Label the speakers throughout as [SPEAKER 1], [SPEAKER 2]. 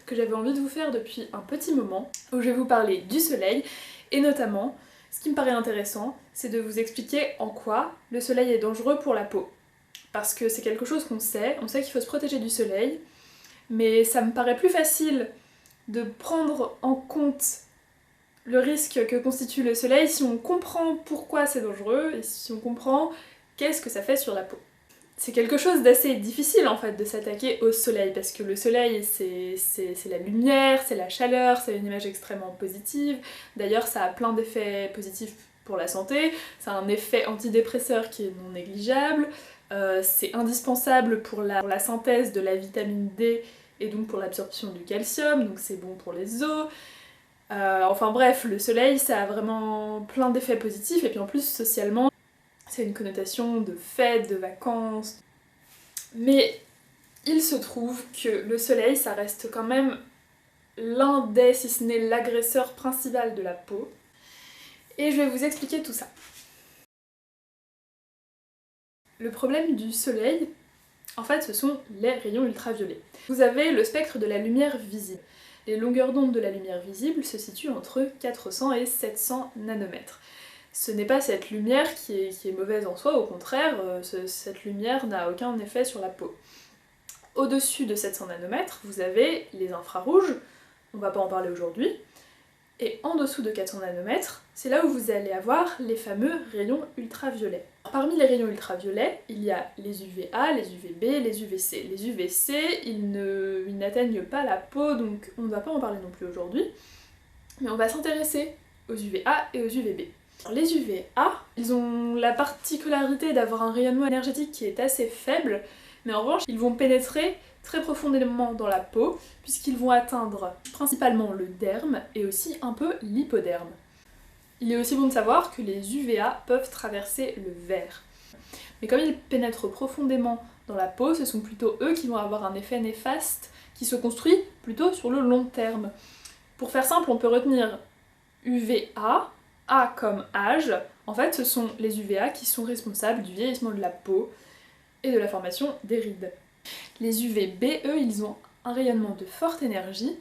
[SPEAKER 1] que j'avais envie de vous faire depuis un petit moment, où je vais vous parler du soleil, et notamment, ce qui me paraît intéressant, c'est de vous expliquer en quoi le soleil est dangereux pour la peau. Parce que c'est quelque chose qu'on sait, on sait qu'il faut se protéger du soleil, mais ça me paraît plus facile de prendre en compte le risque que constitue le soleil si on comprend pourquoi c'est dangereux et si on comprend qu'est-ce que ça fait sur la peau. C'est quelque chose d'assez difficile en fait de s'attaquer au soleil parce que le soleil c'est la lumière, c'est la chaleur, c'est une image extrêmement positive. D'ailleurs ça a plein d'effets positifs pour la santé, ça a un effet antidépresseur qui est non négligeable, c'est indispensable pour la synthèse de la vitamine D et donc pour l'absorption du calcium, donc c'est bon pour les os. Enfin bref, le soleil ça a vraiment plein d'effets positifs et puis en plus socialement c'est une connotation de fête, de vacances. Mais il se trouve que le soleil, ça reste quand même l'un des, si ce n'est l'agresseur principal de la peau. Et je vais vous expliquer tout ça. Le problème du soleil, en fait, ce sont les rayons ultraviolets. Vous avez le spectre de la lumière visible. Les longueurs d'onde de la lumière visible se situent entre 400 et 700 nanomètres. Ce n'est pas cette lumière qui est mauvaise en soi, au contraire, cette lumière n'a aucun effet sur la peau. Au-dessus de 700 nanomètres, vous avez les infrarouges, on va pas en parler aujourd'hui, et en dessous de 400 nanomètres, c'est là où vous allez avoir les fameux rayons ultraviolets. Parmi les rayons ultraviolets, il y a les UVA, les UVB, les UVC. Les UVC, ils n'atteignent pas la peau, donc on ne va pas en parler non plus aujourd'hui, mais on va s'intéresser aux UVA et aux UVB. Les UVA, ils ont la particularité d'avoir un rayonnement énergétique qui est assez faible, mais en revanche, ils vont pénétrer très profondément dans la peau, puisqu'ils vont atteindre principalement le derme et aussi un peu l'hypoderme. Il est aussi bon de savoir que les UVA peuvent traverser le verre. Mais comme ils pénètrent profondément dans la peau, ce sont plutôt eux qui vont avoir un effet néfaste qui se construit plutôt sur le long terme. Pour faire simple, on peut retenir UVA, A comme âge, en fait ce sont les UVA qui sont responsables du vieillissement de la peau et de la formation des rides. Les UVB, eux, ils ont un rayonnement de forte énergie,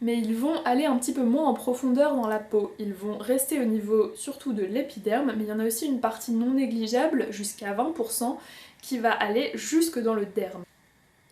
[SPEAKER 1] mais ils vont aller un petit peu moins en profondeur dans la peau. Ils vont rester au niveau surtout de l'épiderme, mais il y en a aussi une partie non négligeable, jusqu'à 20%, qui va aller jusque dans le derme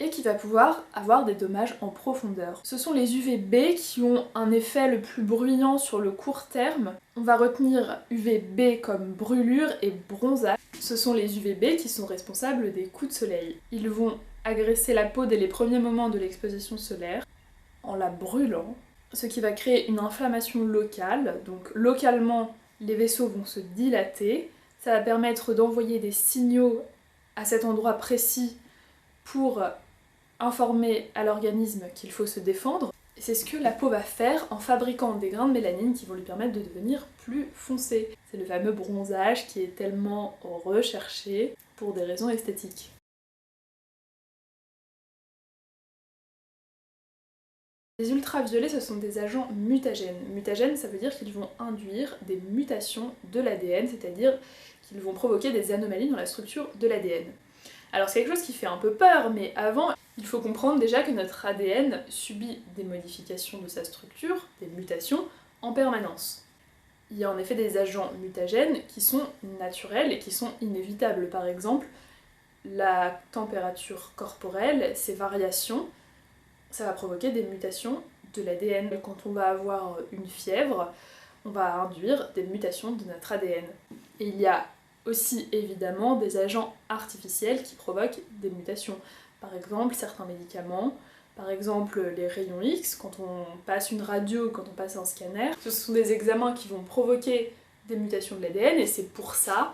[SPEAKER 1] et qui va pouvoir avoir des dommages en profondeur. Ce sont les UVB qui ont un effet le plus bruyant sur le court terme. On va retenir UVB comme brûlure et bronzage. Ce sont les UVB qui sont responsables des coups de soleil. Ils vont agresser la peau dès les premiers moments de l'exposition solaire en la brûlant, ce qui va créer une inflammation locale. Donc localement, les vaisseaux vont se dilater. Ça va permettre d'envoyer des signaux à cet endroit précis pour informer à l'organisme qu'il faut se défendre. C'est ce que la peau va faire en fabriquant des grains de mélanine qui vont lui permettre de devenir plus foncé. C'est le fameux bronzage qui est tellement recherché pour des raisons esthétiques. Les ultraviolets, ce sont des agents mutagènes. Mutagènes, ça veut dire qu'ils vont induire des mutations de l'ADN, c'est-à-dire qu'ils vont provoquer des anomalies dans la structure de l'ADN. Alors c'est quelque chose qui fait un peu peur, mais avant, il faut comprendre déjà que notre ADN subit des modifications de sa structure, des mutations, en permanence. Il y a en effet des agents mutagènes qui sont naturels et qui sont inévitables. Par exemple, la température corporelle, ces variations, ça va provoquer des mutations de l'ADN. Quand on va avoir une fièvre, on va induire des mutations de notre ADN. Et il y a aussi évidemment des agents artificiels qui provoquent des mutations. Par exemple, certains médicaments, par exemple les rayons X, quand on passe une radio, quand on passe un scanner, ce sont des examens qui vont provoquer des mutations de l'ADN et c'est pour ça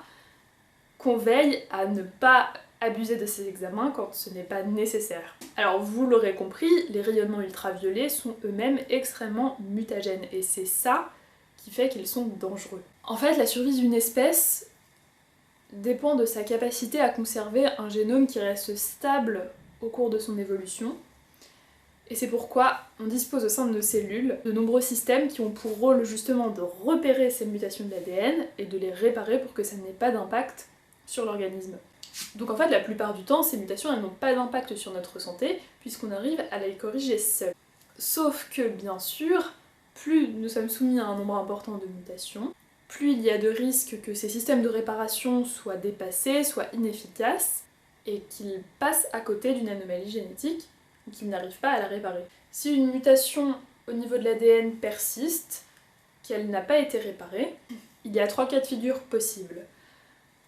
[SPEAKER 1] qu'on veille à ne pas abuser de ces examens quand ce n'est pas nécessaire. Alors vous l'aurez compris, les rayonnements ultraviolets sont eux-mêmes extrêmement mutagènes et c'est ça qui fait qu'ils sont dangereux. En fait, la survie d'une espèce dépend de sa capacité à conserver un génome qui reste stable au cours de son évolution. Et c'est pourquoi on dispose au sein de nos cellules de nombreux systèmes qui ont pour rôle justement de repérer ces mutations de l'ADN et de les réparer pour que ça n'ait pas d'impact sur l'organisme. Donc en fait, la plupart du temps, ces mutations elles n'ont pas d'impact sur notre santé puisqu'on arrive à les corriger seul. Sauf que bien sûr, plus nous sommes soumis à un nombre important de mutations, plus il y a de risques que ces systèmes de réparation soient dépassés, soient inefficaces, et qu'ils passent à côté d'une anomalie génétique ou qu'ils n'arrivent pas à la réparer. Si une mutation au niveau de l'ADN persiste, qu'elle n'a pas été réparée, il y a 3 cas de figure possibles.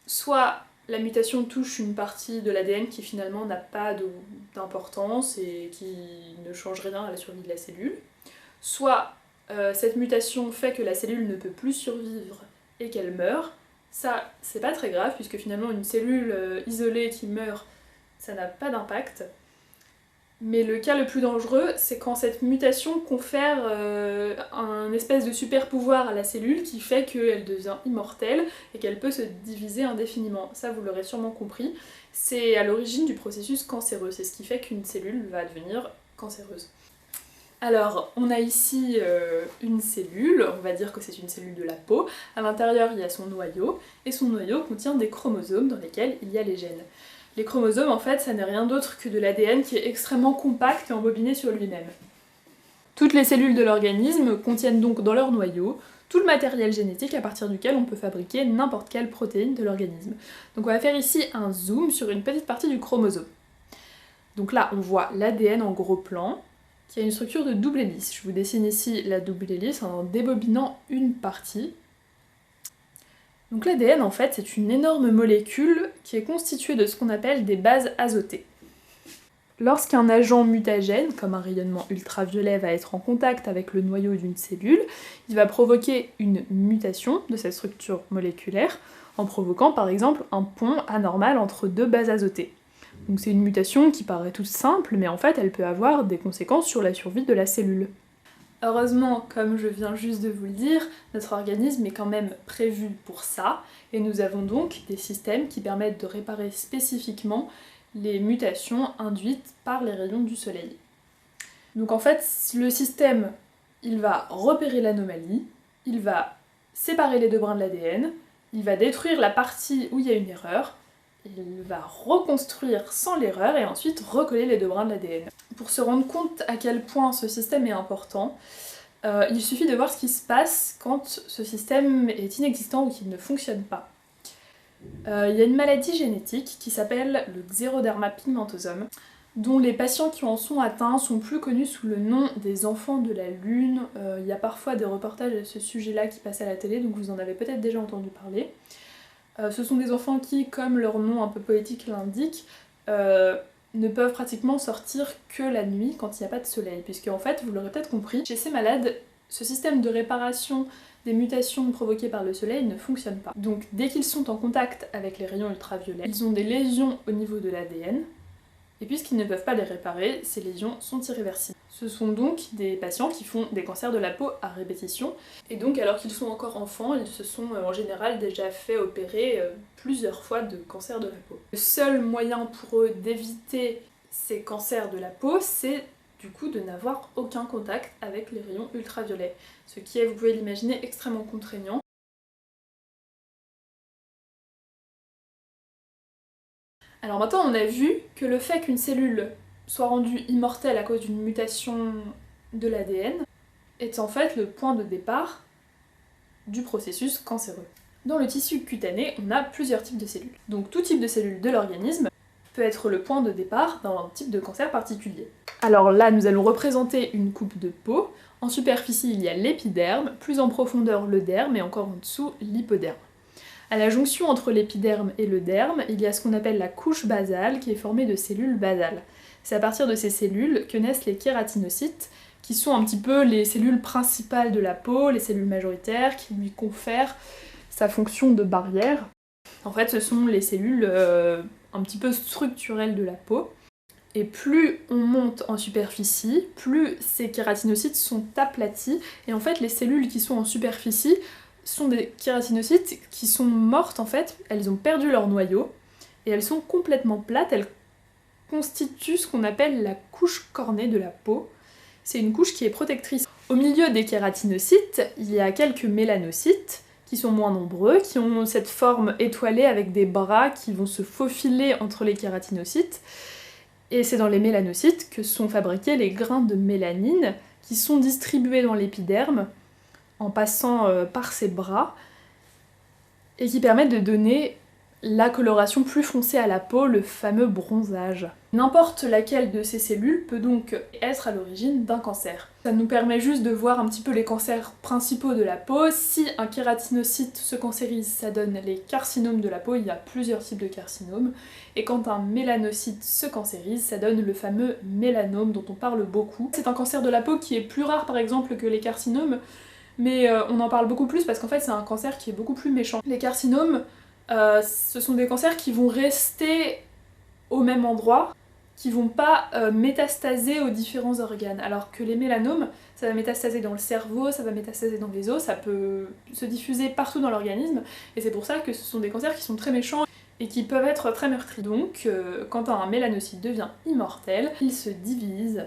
[SPEAKER 1] Soit la mutation touche une partie de l'ADN qui finalement n'a pas d'importance et qui ne change rien à la survie de la cellule, soit cette mutation fait que la cellule ne peut plus survivre et qu'elle meurt. Ça, c'est pas très grave, puisque finalement une cellule isolée qui meurt, ça n'a pas d'impact. Mais le cas le plus dangereux, c'est quand cette mutation confère un espèce de super pouvoir à la cellule qui fait qu'elle devient immortelle et qu'elle peut se diviser indéfiniment. Ça, vous l'aurez sûrement compris, c'est à l'origine du processus cancéreux, c'est ce qui fait qu'une cellule va devenir cancéreuse. Alors, on a ici une cellule, on va dire que c'est une cellule de la peau. À l'intérieur, il y a son noyau, et son noyau contient des chromosomes dans lesquels il y a les gènes. Les chromosomes, en fait, ça n'est rien d'autre que de l'ADN qui est extrêmement compact et embobiné sur lui-même. Toutes les cellules de l'organisme contiennent donc dans leur noyau tout le matériel génétique à partir duquel on peut fabriquer n'importe quelle protéine de l'organisme. Donc on va faire ici un zoom sur une petite partie du chromosome. Donc là, on voit l'ADN en gros plan, qui a une structure de double hélice. Je vous dessine ici la double hélice en débobinant une partie. Donc l'ADN, en fait, c'est une énorme molécule qui est constituée de ce qu'on appelle des bases azotées. Lorsqu'un agent mutagène, comme un rayonnement ultraviolet, va être en contact avec le noyau d'une cellule, il va provoquer une mutation de cette structure moléculaire, en provoquant par exemple un pont anormal entre 2 bases azotées. Donc c'est une mutation qui paraît toute simple, mais en fait elle peut avoir des conséquences sur la survie de la cellule. Heureusement, comme je viens juste de vous le dire, notre organisme est quand même prévu pour ça, et nous avons donc des systèmes qui permettent de réparer spécifiquement les mutations induites par les rayons du soleil. Donc en fait, le système, il va repérer l'anomalie, il va séparer les 2 brins de l'ADN, il va détruire la partie où il y a une erreur, il va reconstruire sans l'erreur et ensuite recoller les 2 brins de l'ADN. Pour se rendre compte à quel point ce système est important, il suffit de voir ce qui se passe quand ce système est inexistant ou qu'il ne fonctionne pas. Il y a une maladie génétique qui s'appelle le Xeroderma pigmentosum, dont les patients qui en sont atteints sont plus connus sous le nom des enfants de la Lune. Il y a parfois des reportages à ce sujet-là qui passent à la télé, donc vous en avez peut-être déjà entendu parler. Ce sont des enfants qui, comme leur nom un peu poétique l'indique, ne peuvent pratiquement sortir que la nuit quand il n'y a pas de soleil, puisque en fait, vous l'aurez peut-être compris, chez ces malades, ce système de réparation des mutations provoquées par le soleil ne fonctionne pas. Donc dès qu'ils sont en contact avec les rayons ultraviolets, ils ont des lésions au niveau de l'ADN, et puisqu'ils ne peuvent pas les réparer, ces lésions sont irréversibles. Ce sont donc des patients qui font des cancers de la peau à répétition, et donc alors qu'ils sont encore enfants, ils se sont en général déjà fait opérer plusieurs fois de cancers de la peau. Le seul moyen pour eux d'éviter ces cancers de la peau, c'est du coup de n'avoir aucun contact avec les rayons ultraviolets, ce qui est, vous pouvez l'imaginer, extrêmement contraignant. Alors maintenant on a vu que le fait qu'une cellule soit rendue immortelle à cause d'une mutation de l'ADN est en fait le point de départ du processus cancéreux. Dans le tissu cutané, on a plusieurs types de cellules. Donc tout type de cellule de l'organisme peut être le point de départ d'un type de cancer particulier. Alors là, nous allons représenter une coupe de peau. En superficie, il y a l'épiderme, plus en profondeur le derme et encore en dessous l'hypoderme. À la jonction entre l'épiderme et le derme, il y a ce qu'on appelle la couche basale qui est formée de cellules basales. C'est à partir de ces cellules que naissent les kératinocytes, qui sont un petit peu les cellules principales de la peau, les cellules majoritaires, qui lui confèrent sa fonction de barrière. En fait, ce sont les cellules un petit peu structurelles de la peau. Et plus on monte en superficie, plus ces kératinocytes sont aplatis, et en fait les cellules qui sont en superficie sont des kératinocytes qui sont mortes en fait, elles ont perdu leur noyau, et elles sont complètement plates, elles constituent ce qu'on appelle la couche cornée de la peau. C'est une couche qui est protectrice. Au milieu des kératinocytes, il y a quelques mélanocytes, qui sont moins nombreux, qui ont cette forme étoilée avec des bras qui vont se faufiler entre les kératinocytes. Et c'est dans les mélanocytes que sont fabriqués les grains de mélanine qui sont distribués dans l'épiderme en passant par ses bras et qui permettent de donner la coloration plus foncée à la peau, le fameux bronzage. N'importe laquelle de ces cellules peut donc être à l'origine d'un cancer. Ça nous permet juste de voir un petit peu les cancers principaux de la peau. Si un kératinocyte se cancérise, ça donne les carcinomes de la peau, il y a plusieurs types de carcinomes. Et quand un mélanocyte se cancérise, ça donne le fameux mélanome dont on parle beaucoup. C'est un cancer de la peau qui est plus rare par exemple que les carcinomes, mais on en parle beaucoup plus parce qu'en fait c'est un cancer qui est beaucoup plus méchant. Les carcinomes, ce sont des cancers qui vont rester au même endroit, qui vont pas métastaser aux différents organes, alors que les mélanomes, ça va métastaser dans le cerveau, ça va métastaser dans les os, ça peut se diffuser partout dans l'organisme, et c'est pour ça que ce sont des cancers qui sont très méchants et qui peuvent être très meurtriers. Donc, quand un mélanocyte devient immortel, il se divise,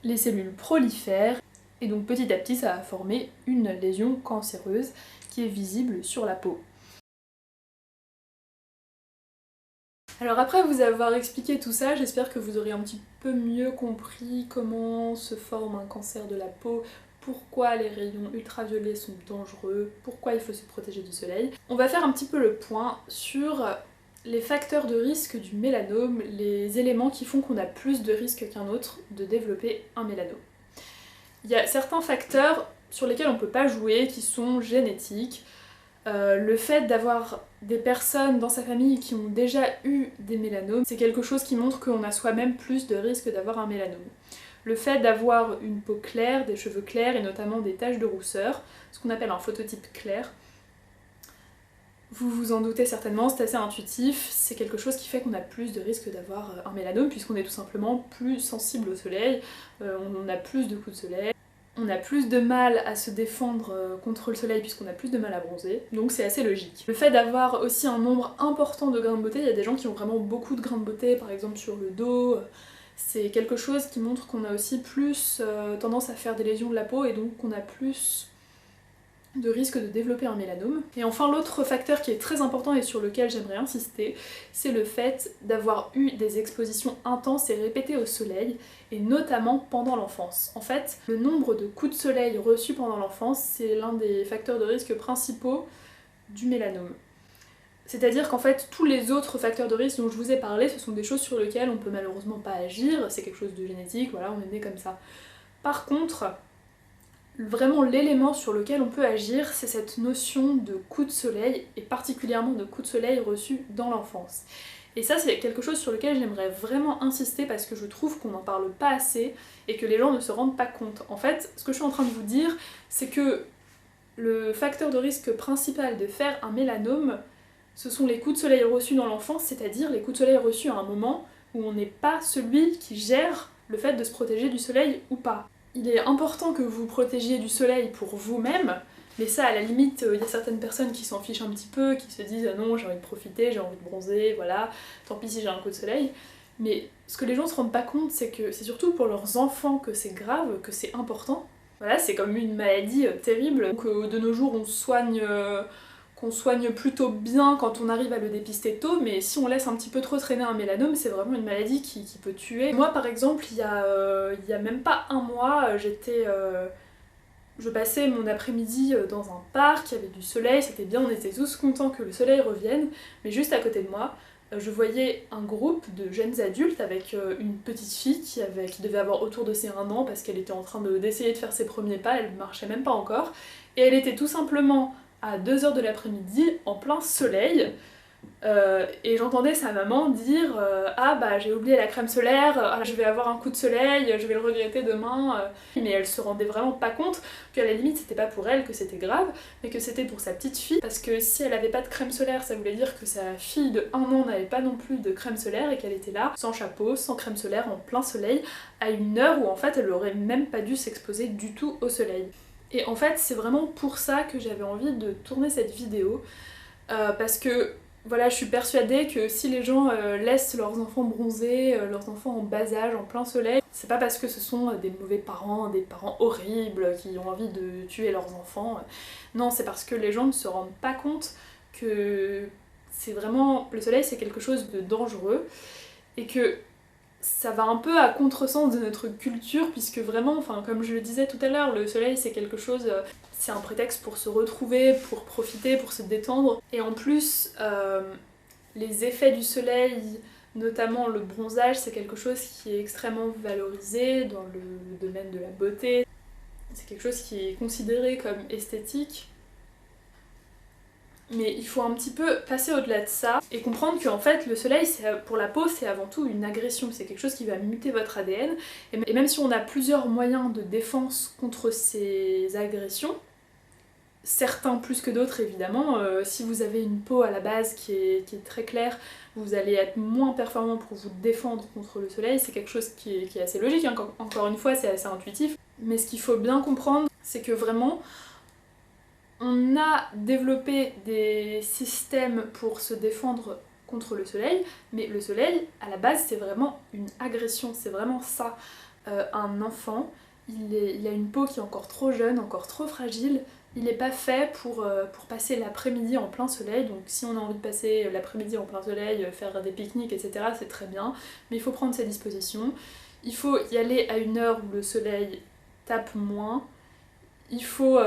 [SPEAKER 1] les cellules prolifèrent, et donc petit à petit ça va former une lésion cancéreuse qui est visible sur la peau. Alors après vous avoir expliqué tout ça, j'espère que vous aurez un petit peu mieux compris comment se forme un cancer de la peau, pourquoi les rayons ultraviolets sont dangereux, pourquoi il faut se protéger du soleil. On va faire un petit peu le point sur les facteurs de risque du mélanome, les éléments qui font qu'on a plus de risques qu'un autre de développer un mélanome. Il y a certains facteurs sur lesquels on ne peut pas jouer, qui sont génétiques. Le fait d'avoir des personnes dans sa famille qui ont déjà eu des mélanomes, c'est quelque chose qui montre qu'on a soi-même plus de risques d'avoir un mélanome. Le fait d'avoir une peau claire, des cheveux clairs et notamment des taches de rousseur, ce qu'on appelle un phototype clair, vous vous en doutez certainement, c'est assez intuitif, c'est quelque chose qui fait qu'on a plus de risques d'avoir un mélanome puisqu'on est tout simplement plus sensible au soleil, on a plus de coups de soleil. On a plus de mal à se défendre contre le soleil puisqu'on a plus de mal à bronzer, donc c'est assez logique. Le fait d'avoir aussi un nombre important de grains de beauté, il y a des gens qui ont vraiment beaucoup de grains de beauté, par exemple sur le dos, c'est quelque chose qui montre qu'on a aussi plus tendance à faire des lésions de la peau et donc qu'on a plus de risque de développer un mélanome. Et enfin l'autre facteur qui est très important et sur lequel j'aimerais insister, c'est le fait d'avoir eu des expositions intenses et répétées au soleil, et notamment pendant l'enfance. En fait, le nombre de coups de soleil reçus pendant l'enfance, c'est l'un des facteurs de risque principaux du mélanome. C'est-à-dire qu'en fait, tous les autres facteurs de risque dont je vous ai parlé, ce sont des choses sur lesquelles on peut malheureusement pas agir, c'est quelque chose de génétique, voilà, on est né comme ça. Par contre, vraiment l'élément sur lequel on peut agir, c'est cette notion de coup de soleil, et particulièrement de coup de soleil reçus dans l'enfance. Et ça c'est quelque chose sur lequel j'aimerais vraiment insister parce que je trouve qu'on n'en parle pas assez et que les gens ne se rendent pas compte. En fait, ce que je suis en train de vous dire, c'est que le facteur de risque principal de faire un mélanome, ce sont les coups de soleil reçus dans l'enfance, c'est-à-dire les coups de soleil reçus à un moment où on n'est pas celui qui gère le fait de se protéger du soleil ou pas. Il est important que vous protégiez du soleil pour vous-même, mais ça à la limite, il y a certaines personnes qui s'en fichent un petit peu, qui se disent non j'ai envie de profiter, j'ai envie de bronzer, voilà, tant pis si j'ai un coup de soleil. Mais ce que les gens se rendent pas compte, c'est que c'est surtout pour leurs enfants que c'est grave, que c'est important. Voilà, c'est comme une maladie terrible, donc de nos jours qu'on soigne plutôt bien quand on arrive à le dépister tôt, mais si on laisse un petit peu trop traîner un mélanome, c'est vraiment une maladie qui peut tuer. Moi par exemple, il y a même pas un mois, je passais mon après-midi dans un parc, il y avait du soleil, c'était bien, on était tous contents que le soleil revienne, mais juste à côté de moi, je voyais un groupe de jeunes adultes avec une petite fille qui devait avoir autour de ses 1 an parce qu'elle était en train d'essayer de faire ses premiers pas, elle marchait même pas encore, et elle était tout simplement à 2h de l'après-midi, en plein soleil, et j'entendais sa maman dire ah bah j'ai oublié la crème solaire, ah, je vais avoir un coup de soleil, je vais le regretter demain. Mais elle se rendait vraiment pas compte qu'à la limite c'était pas pour elle que c'était grave, mais que c'était pour sa petite fille, parce que si elle avait pas de crème solaire, ça voulait dire que sa fille de 1 an n'avait pas non plus de crème solaire et qu'elle était là, sans chapeau, sans crème solaire, en plein soleil, à une heure où en fait elle aurait même pas dû s'exposer du tout au soleil. Et en fait c'est vraiment pour ça que j'avais envie de tourner cette vidéo, parce que voilà, je suis persuadée que si les gens laissent leurs enfants bronzer, leurs enfants en bas âge, en plein soleil, c'est pas parce que ce sont des mauvais parents, des parents horribles qui ont envie de tuer leurs enfants. Non, c'est parce que les gens ne se rendent pas compte que c'est vraiment... le soleil c'est quelque chose de dangereux et que ça va un peu à contresens de notre culture, puisque vraiment, enfin comme je le disais tout à l'heure, le soleil c'est quelque chose, c'est un prétexte pour se retrouver, pour profiter, pour se détendre. Et en plus, les effets du soleil, notamment le bronzage, c'est quelque chose qui est extrêmement valorisé dans le domaine de la beauté. C'est quelque chose qui est considéré comme esthétique. Mais il faut un petit peu passer au-delà de ça et comprendre qu'en fait le soleil pour la peau c'est avant tout une agression, c'est quelque chose qui va muter votre ADN et même si on a plusieurs moyens de défense contre ces agressions, certains plus que d'autres évidemment, si vous avez une peau à la base qui est très claire, vous allez être moins performant pour vous défendre contre le soleil, c'est quelque chose qui est assez logique, hein. Encore une fois c'est assez intuitif, mais ce qu'il faut bien comprendre c'est que vraiment on a développé des systèmes pour se défendre contre le soleil, mais le soleil, à la base, c'est vraiment une agression, c'est vraiment ça. Un enfant, il a une peau qui est encore trop jeune, encore trop fragile, il n'est pas fait pour passer l'après-midi en plein soleil, donc si on a envie de passer l'après-midi en plein soleil, faire des pique-niques, etc., c'est très bien, mais il faut prendre ses dispositions. Il faut y aller à une heure où le soleil tape moins. Il faut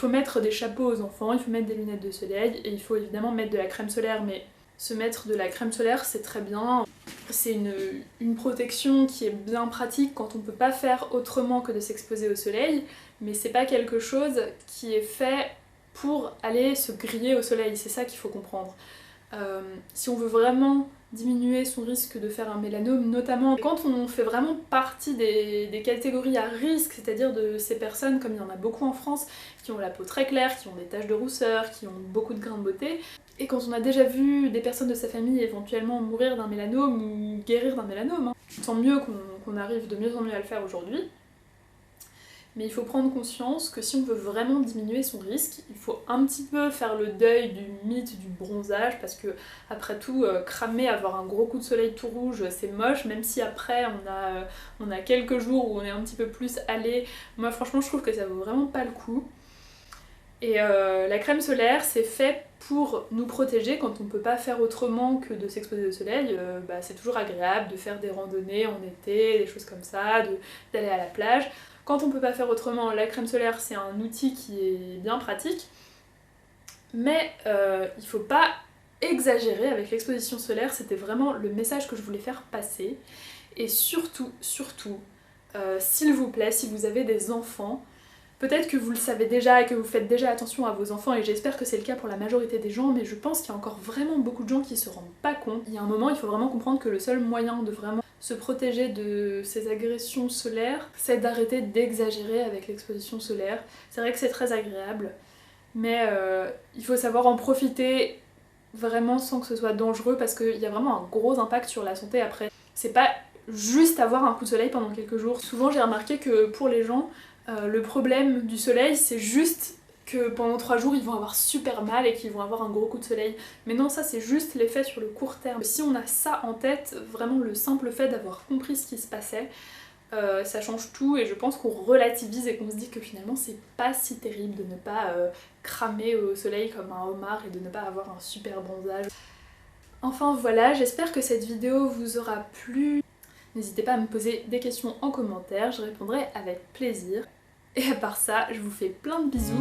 [SPEAKER 1] mettre des chapeaux aux enfants, il faut mettre des lunettes de soleil et il faut évidemment mettre de la crème solaire, mais se mettre de la crème solaire c'est très bien. C'est une protection qui est bien pratique quand on peut pas faire autrement que de s'exposer au soleil, mais c'est pas quelque chose qui est fait pour aller se griller au soleil, c'est ça qu'il faut comprendre. Si on veut vraiment diminuer son risque de faire un mélanome, notamment quand on fait vraiment partie des catégories à risque, c'est-à-dire de ces personnes, comme il y en a beaucoup en France, qui ont la peau très claire, qui ont des taches de rousseur, qui ont beaucoup de grains de beauté, et quand on a déjà vu des personnes de sa famille éventuellement mourir d'un mélanome ou guérir d'un mélanome, hein, tant mieux qu'on arrive de mieux en mieux à le faire aujourd'hui. Mais il faut prendre conscience que si on veut vraiment diminuer son risque, il faut un petit peu faire le deuil du mythe du bronzage, parce que après tout, cramer, avoir un gros coup de soleil tout rouge, c'est moche, même si après on a quelques jours où on est un petit peu plus allé. Moi franchement je trouve que ça vaut vraiment pas le coup. Et la crème solaire c'est fait pour nous protéger quand on peut pas faire autrement que de s'exposer au soleil. C'est toujours agréable de faire des randonnées en été, des choses comme ça, d'aller à la plage. Quand on peut pas faire autrement, la crème solaire c'est un outil qui est bien pratique, mais il faut pas exagérer avec l'exposition solaire, c'était vraiment le message que je voulais faire passer. Et surtout, s'il vous plaît, si vous avez des enfants, peut-être que vous le savez déjà et que vous faites déjà attention à vos enfants, et j'espère que c'est le cas pour la majorité des gens, mais je pense qu'il y a encore vraiment beaucoup de gens qui se rendent pas compte. Il y a un moment, il faut vraiment comprendre que le seul moyen de vraiment se protéger de ces agressions solaires, c'est d'arrêter d'exagérer avec l'exposition solaire. C'est vrai que c'est très agréable, mais il faut savoir en profiter vraiment sans que ce soit dangereux, parce qu'il y a vraiment un gros impact sur la santé après. C'est pas juste avoir un coup de soleil pendant quelques jours. Souvent j'ai remarqué que pour les gens, le problème du soleil c'est juste que pendant 3 jours ils vont avoir super mal et qu'ils vont avoir un gros coup de soleil. Mais non, ça c'est juste l'effet sur le court terme. Si on a ça en tête, vraiment le simple fait d'avoir compris ce qui se passait, ça change tout, et je pense qu'on relativise et qu'on se dit que finalement c'est pas si terrible de ne pas cramer au soleil comme un homard et de ne pas avoir un super bronzage. Enfin voilà, j'espère que cette vidéo vous aura plu. N'hésitez pas à me poser des questions en commentaire, je répondrai avec plaisir. Et à part ça, je vous fais plein de bisous.